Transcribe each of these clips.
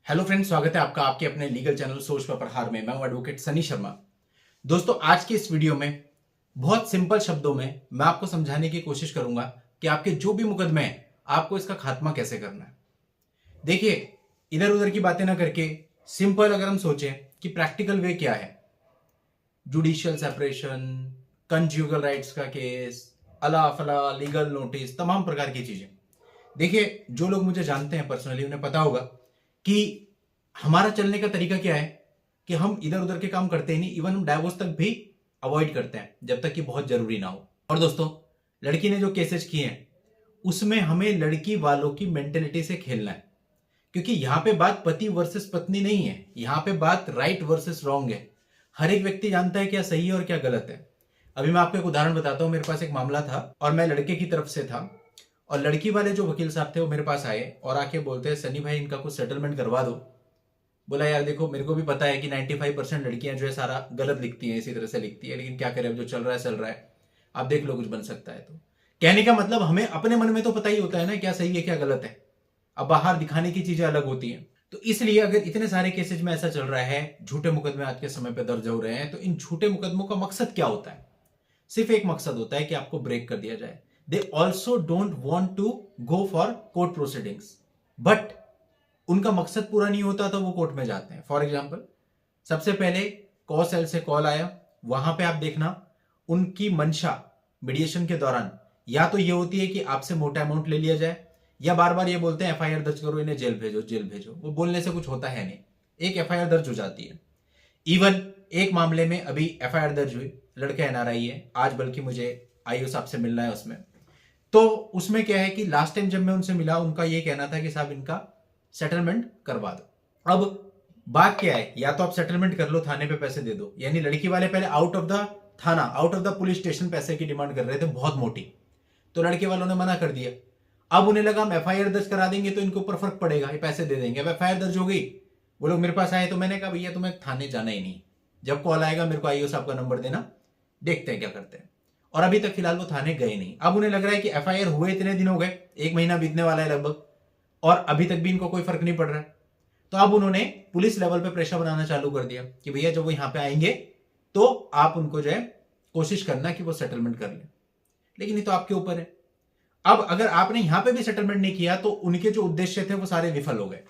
Hello friends, स्वागत है आपका आपके अपने लीगल चैनल सोच पर प्रहार में। मैं हूं एडवोकेट सनी शर्मा। दोस्तों, आज की इस वीडियो में बहुत सिंपल शब्दों में मैं आपको समझाने की कोशिश करूंगा कि आपके जो भी मुकदमे हैं आपको इसका खात्मा कैसे करना है। देखिए, इधर उधर की बातें ना करके सिंपल अगर हम सोचें कि प्रैक्टिकल वे क्या है, जुडिशियल सेपरेशन, कंज्यूगल राइट्स का केस, अला फला, लीगल नोटिस, तमाम प्रकार की चीजें। देखिए, जो लोग मुझे जानते हैं पर्सनली उन्हें पता होगा कि हमारा चलने का तरीका क्या है कि हम इधर उधर के काम करते ही नहीं, इवन हम डाइवोर्स तक भी अवॉइड करते हैं जब तक कि बहुत जरूरी ना हो। और दोस्तों, लड़की ने जो केसेस किए हैं उसमें हमें लड़की वालों की मेंटेलिटी से खेलना है, क्योंकि यहां पे बात पति वर्सेस पत्नी नहीं है, यहां पे बात राइट वर्सेस रॉन्ग है। हर एक व्यक्ति जानता है क्या सही है और क्या गलत है। अभी मैं आपको एक उदाहरण बताता हूं। मेरे पास एक मामला था और मैं लड़के की तरफ से था, और लड़की वाले जो वकील साहब थे वो मेरे पास आए और आके बोलते हैं, सनी भाई इनका कुछ सेटलमेंट करवा दो। बोला, यार देखो, मेरे को भी पता है कि 95% लड़कियां जो है सारा गलत लिखती हैं, इसी तरह से लिखती है, लेकिन क्या करें, अब जो चल रहा है, आप देख लो कुछ बन सकता है। तो कहने का मतलब, हमें अपने मन में तो पता ही होता है ना क्या सही है क्या गलत है, अब बाहर दिखाने की चीजें अलग होती हैं। तो इसलिए अगर इतने सारे केसेज में ऐसा चल रहा है, झूठे मुकदमे आज के समय पर दर्ज हो रहे हैं, तो इन झूठे मुकदमों का मकसद क्या होता है? सिर्फ एक मकसद होता है कि आपको ब्रेक कर दिया जाए। They also don't want to go for court proceedings, but उनका मकसद पूरा नहीं होता तो वो कोर्ट में जाते हैं। फॉर एग्जाम्पल, सबसे पहले कॉ सेल से कॉल आया, वहां पे आप देखना उनकी मंशा मीडिएशन के दौरान या तो ये होती है कि आपसे मोटा अमाउंट ले लिया जाए, या बार बार ये बोलते हैं एफआईआर दर्ज करो, इन्हें जेल भेजो जेल भेजो। वो बोलने से कुछ होता है नहीं, एक एफआईआर दर्ज हो जाती है। इवन एक मामले में अभी एफआईआर दर्ज हुई, लड़का एनआरआई है, आज बल्कि मुझे आईओ साहब से मिलना है उसमें। तो उसमें क्या है कि लास्ट टाइम जब मैं उनसे मिला, उनका ये कहना था कि साहब इनका सेटलमेंट करवा दो। अब बात क्या है, या तो आप सेटलमेंट कर लो, थाने पे पैसे दे दो। यानी लड़की वाले पहले आउट ऑफ द थाना, out of the police station पैसे की डिमांड कर रहे थे, बहुत मोटी। तो लड़के वालों ने मना कर दिया। अब उन्हें लगा हम एफआईआर दर्ज करा देंगे तो इनके ऊपर फर्क पड़ेगा, ये पैसे दे देंगे। अब एफआईआर दर्ज हो गई, वो लोग मेरे पास आए, तो मैंने कहा भैया तुम्हें थाने जाना ही नहीं, जब कॉल आएगा मेरे को आईओ साहब का नंबर देना, देखते हैं क्या करते हैं। और अभी तक फिलहाल वो थाने गए नहीं। अब उन्हें लग रहा है कि एफआईआर हुए इतने दिन हो गए, 1 महीना बीतने वाला है लगभग, और अभी तक भी इनको कोई फर्क नहीं पड़ रहा है। तो अब उन्होंने पुलिस लेवल पे प्रेशर बनाना चालू कर दिया कि भैया जब वो यहां पे आएंगे तो आप उनको जो है कोशिश करना कि वो सेटलमेंट कर ले। लेकिन ये तो आपके ऊपर है। अब अगर आपने यहां पे भी सेटलमेंट नहीं किया तो उनके जो उद्देश्य थे वो सारे विफल हो गए।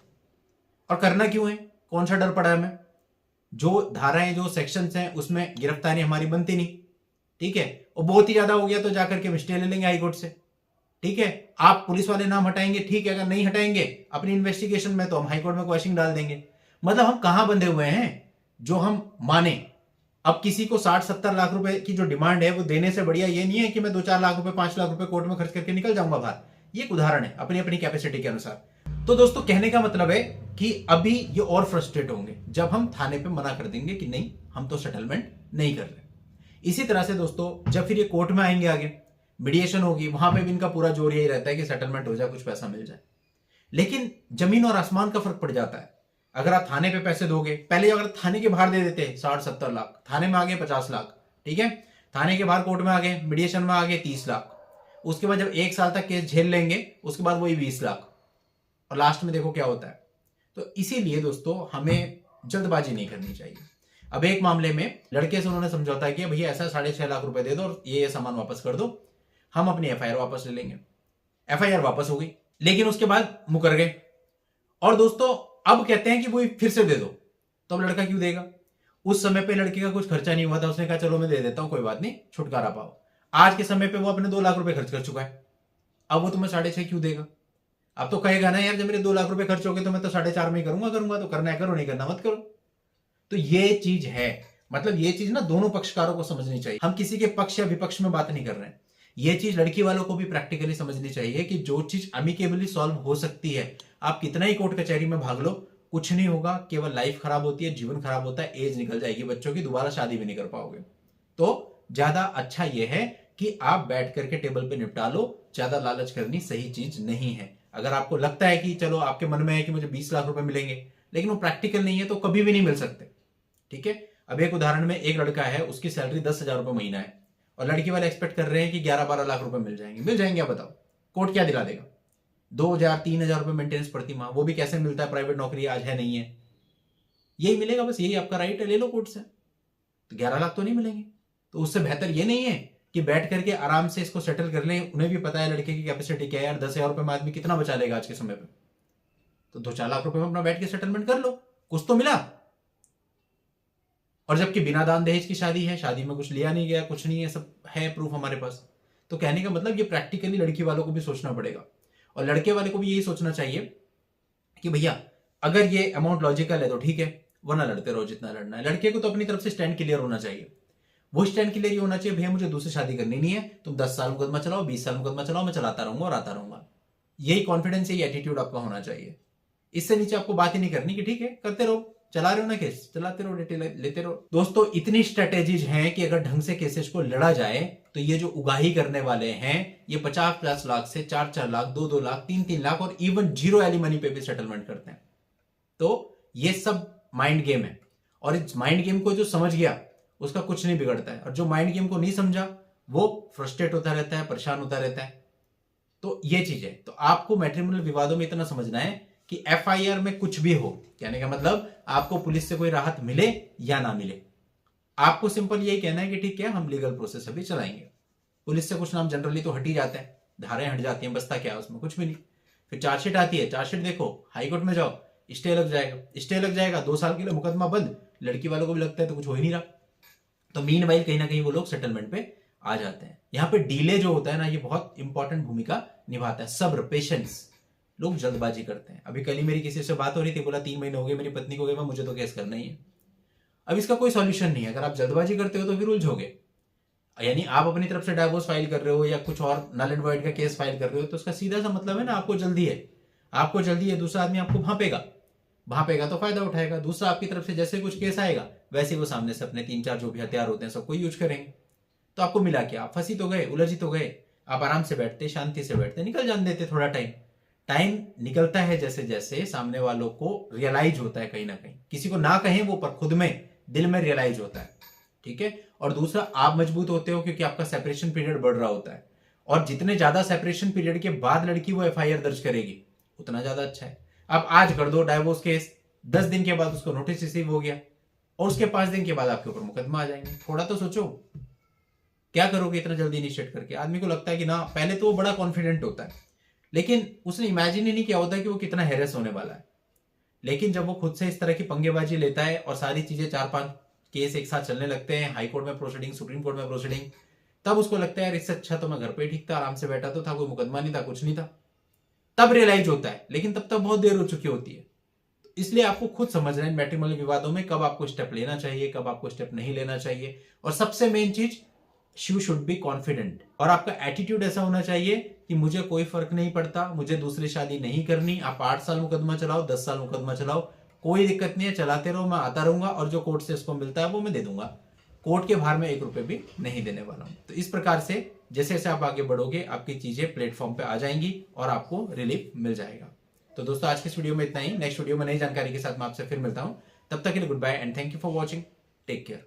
और करना क्यों है, कौन सा डर पड़ा है हमें? जो धाराएं, जो सेक्शंस हैं, उसमें गिरफ्तारी हमारी बनती नहीं, ठीक है। और बहुत ही ज्यादा हो गया तो जाकर के स्टे ले लेंगे हाईकोर्ट से, ठीक है। आप पुलिस वाले नाम हटाएंगे, ठीक है, अगर नहीं हटाएंगे अपनी इन्वेस्टिगेशन में तो हम हाईकोर्ट में क्वेश्चन डाल देंगे। मतलब हम कहां बंधे हुए हैं जो हम माने? अब किसी को 60-70 लाख रुपए की जो डिमांड है वो देने से बढ़िया ये नहीं है कि मैं 2-4 लाख रुपए, 5 लाख रुपए कोर्ट में खर्च करके निकल जाऊंगा बाहर। ये एक उदाहरण है अपनी अपनी कैपेसिटी के अनुसार। तो दोस्तों, कहने का मतलब है कि अभी ये और फ्रस्ट्रेट होंगे जब हम थाने पे मना कर देंगे कि नहीं, हम तो सेटलमेंट नहीं कर रहे। इसी तरह से दोस्तों, जब फिर ये कोर्ट में आएंगे, आगे मीडिएशन होगी, वहां पे भी इनका पूरा जोर यही रहता है कि सेटलमेंट हो जाए, कुछ पैसा मिल जाए। लेकिन जमीन और आसमान का फर्क पड़ जाता है। अगर आप थाने पे पैसे दोगे, पहले अगर थाने के बाहर दे देते 60-70 लाख, थाने में आ गए 50 लाख, ठीक है, थाने के बाहर कोर्ट में आ गए, मीडिएशन में आ गए 30 लाख, उसके बाद जब 1 साल तक केस झेल लेंगे उसके बाद वही 20 लाख, और लास्ट में देखो क्या होता है। तो इसीलिए दोस्तों, हमें जल्दबाजी नहीं करनी चाहिए। अब एक मामले में लड़के से उन्होंने समझौता किया, भैया ऐसा 6.5 लाख रुपए दे दो और ये सामान वापस कर दो, हम अपनी एफआईआर वापस ले लेंगे। एफआईआर वापस हो गई, लेकिन उसके बाद मुकर गए। और दोस्तों, अब कहते हैं कि वो फिर से दे दो, तो अब लड़का क्यों देगा? उस समय पे लड़के का कुछ खर्चा नहीं हुआ था, उसने कहा चलो मैं दे देता हूं, कोई बात नहीं, छुटकारा पाओ। आज के समय पे वो अपने 2 लाख रुपए खर्च कर चुका है, अब वो तुम्हें 6.5 क्यों देगा? अब तो कहेगा ना, यार जब मेरे 2 लाख रुपए खर्च हो गए तो मैं तो 4.5 में ही करूंगा, तो करना है करो, नहीं करना मत करो। तो ये चीज है, मतलब ये चीज ना दोनों पक्षकारों को समझनी चाहिए। हम किसी के पक्ष या विपक्ष में बात नहीं कर रहे हैं। ये चीज लड़की वालों को भी प्रैक्टिकली समझनी चाहिए कि जो चीज अमिकेबली सॉल्व हो सकती है, आप कितना ही कोर्ट कचहरी में भाग लो, कुछ नहीं होगा, केवल लाइफ खराब होती है, जीवन खराब होता है, एज निकल जाएगी बच्चों की, दोबारा शादी भी नहीं कर पाओगे। तो ज्यादा अच्छा यह है कि आप बैठ करके टेबल पे निपटा लो। ज्यादा लालच करनी सही चीज नहीं है। अगर आपको लगता है कि चलो आपके मन में है कि मुझे 20 लाख रुपए मिलेंगे, लेकिन वो प्रैक्टिकल नहीं है तो कभी भी नहीं मिल सकते, ठीक है। अब एक उदाहरण में, एक लड़का है, उसकी सैलरी 10,000 रुपए महीना है, और लड़की वाले एक्सपेक्ट कर रहे हैं कि 11-12 लाख रुपए मिल जाएंगे। आप बताओ, कोर्ट क्या दिला देगा? 2,000-3,000 रुपए मेंटेनेंस प्रति माह, वो भी कैसे मिलता है, प्राइवेट नौकरी आज है नहीं है, यही मिलेगा बस, यही आपका राइट है, ले लो कोर्ट से। तो 11 लाख तो नहीं मिलेंगे। तो उससे बेहतर ये नहीं है कि बैठ करके आराम से इसको सेटल कर लें। उन्हें भी पता है लड़के की कैपेसिटी क्या है यार, 10,000 रुपए में आदमी कितना बचा लेगा आज के समय पे। तो 2-4 लाख रुपए में अपना बैठ के सेटलमेंट कर लो, कुछ तो मिला। और जबकि बिना दान दहेज की शादी है, शादी में कुछ लिया नहीं गया, कुछ नहीं है, सब है प्रूफ हमारे पास। तो कहने का मतलब ये प्रैक्टिकली लड़की वालों को भी सोचना पड़ेगा, और लड़के वाले को भी यही सोचना चाहिए कि भैया अगर ये अमाउंट लॉजिकल है तो ठीक है, वरना लड़ते रहो जितना लड़ना है। लड़के को तो अपनी तरफ से स्टैंड क्लियर होना चाहिए। वो स्टैंड क्लियर ये होना चाहिए, भैया मुझे दूसरी शादी करनी नहीं है, तुम 10 साल मुकदमा चलाओ, 20 साल मुकदमा चलाओ, मैं चलाता रहूंगा और आता रहूंगा। यही कॉन्फिडेंस, यही एटीट्यूड आपका होना चाहिए। इससे नीचे आपको बात ही नहीं करनी कि ठीक है करते रहो, चला रहे हो ना केस, चलाते रहो, डिटेल लेते रहो। दोस्तों इतनी स्ट्रेटेजीज हैं कि अगर ढंग से केसेस को लड़ा जाए तो ये जो उगाही करने वाले हैं ये 50-50 लाख से 4-4 लाख, 2-2 लाख, 3-3 लाख और इवन जीरो एलिमनी पे भी सेटलमेंट करते हैं। तो ये सब माइंड गेम है, और इस माइंड गेम को जो समझ गया उसका कुछ नहीं बिगड़ता है, और जो माइंड गेम को नहीं समझा वो फ्रस्ट्रेट होता रहता है, परेशान होता रहता है। तो ये चीज है। तो आपको मैट्रिमोनियल विवादों में इतना समझना है कि एफआईआर में कुछ भी हो, कहने का मतलब आपको पुलिस से कोई राहत मिले या ना मिले, आपको सिंपल यही कहना है कि ठीक है हम लीगल प्रोसेस अभी चलाएंगे। पुलिस से कुछ नाम जनरली तो हट ही जाते हैं, धाराएं हट जाती हैं, बसता क्या है उसमें, कुछ भी नहीं। फिर चार्जशीट आती है, चार्जशीट देखो, हाईकोर्ट में जाओ, स्टे लग जाएगा, स्टे लग जाएगा, 2 साल के लिए मुकदमा बंद। लड़की वालों को भी लगता है तो कुछ हो ही नहीं रहा। तो मीनवाइल कहीं ना कहीं वो लोग सेटलमेंट पे आ जाते हैं। यहाँ पे डीले जो होता है ना, ये बहुत इंपॉर्टेंट भूमिका निभाता है। सब्र, पेशेंस। लोग जल्दबाजी करते हैं। अभी कल ही मेरी किसी से बात हो रही थी, बोला 3 महीने हो गए मेरी पत्नी को गए, मुझे तो केस करना ही है। अब इसका कोई सॉल्यूशन नहीं है। अगर आप जल्दबाजी करते हो तो फिर उलझोगे, यानी आप अपनी तरफ से डाइवोर्स फाइल कर रहे हो या कुछ और नल एंड वॉइड का केस फाइल कर रहे हो, तो उसका सीधा सा मतलब है ना आपको जल्दी है, आपको जल्दी है। दूसरा आदमी आपको भापेगा तो फायदा उठाएगा। दूसरा आपकी तरफ से जैसे कुछ केस आएगा वैसे वो सामने से अपने 3-4 जो भी हथियार होते हैं सबको यूज करेंगे। तो आपको मिला क्या, आप फंसी तो गए, उलझ ही तो गए। आप आराम से बैठते, शांति से बैठते, निकल जाने देते थोड़ा टाइम निकलता है जैसे जैसे सामने वालों को रियलाइज होता है, कहीं ना कहीं किसी को ना कहें वो, पर खुद में दिल में रियलाइज होता है, ठीक है। और दूसरा आप मजबूत होते हो क्योंकि आपका सेपरेशन पीरियड बढ़ रहा होता है, और जितने ज्यादा सेपरेशन पीरियड के बाद लड़की वो एफआईआर दर्ज करेगी उतना ज्यादा अच्छा है। आप आज कर दो डाइवोर्स केस, 10 दिन के बाद उसको नोटिस रिसीव हो गया और उसके 5 दिन के बाद आपके ऊपर मुकदमा आ जाएंगे। थोड़ा तो सोचो क्या करोगे इतना जल्दी इनिशिएट करके। आदमी को लगता है कि ना, पहले तो वो बड़ा कॉन्फिडेंट होता है, लेकिन उसने इमेजिन ही नहीं किया होता कि वो कितना हैरेस होने वाला है। लेकिन जब वो खुद से इस तरह की पंगेबाजी लेता है और सारी चीजें 4-5 केस एक साथ चलने लगते हैं, हाई कोर्ट में प्रोसीडिंग, सुप्रीम कोर्ट में प्रोसीडिंग, तब उसको लगता है यार इससे अच्छा तो मैं घर पे ही ठीक था, आराम से बैठा तो था, कोई मुकदमा नहीं था, कुछ नहीं था। तब रियलाइज होता है, लेकिन तब तक बहुत देर हो चुकी होती है। इसलिए आपको खुद समझना है मैट्रिमोनियल विवादों में कब आपको स्टेप लेना चाहिए, कब आपको स्टेप नहीं लेना चाहिए। और सबसे मेन चीज, यू शुड बी कॉन्फिडेंट, और आपका एटीट्यूड ऐसा होना चाहिए कि मुझे कोई फर्क नहीं पड़ता, मुझे दूसरी शादी नहीं करनी। आप 8 साल मुकदमा चलाओ, 10 साल मुकदमा चलाओ, कोई दिक्कत नहीं है, चलाते रहो, मैं आता रहूंगा, और जो कोर्ट से इसको मिलता है वो मैं दे दूंगा। कोर्ट के बाहर में 1 रुपए भी नहीं देने वाला हूं। तो इस प्रकार से जैसे जैसे आप आगे बढ़ोगे आपकी चीजें प्लेटफॉर्म पे आ जाएंगी और आपको रिलीफ मिल जाएगा। तो दोस्तों आज की इस वीडियो में इतना ही। नेक्स्ट वीडियो में नई जानकारी के साथ मैं आपसे फिर मिलता हूं। तब तक के लिए goodbye and thank you for watching. Take care.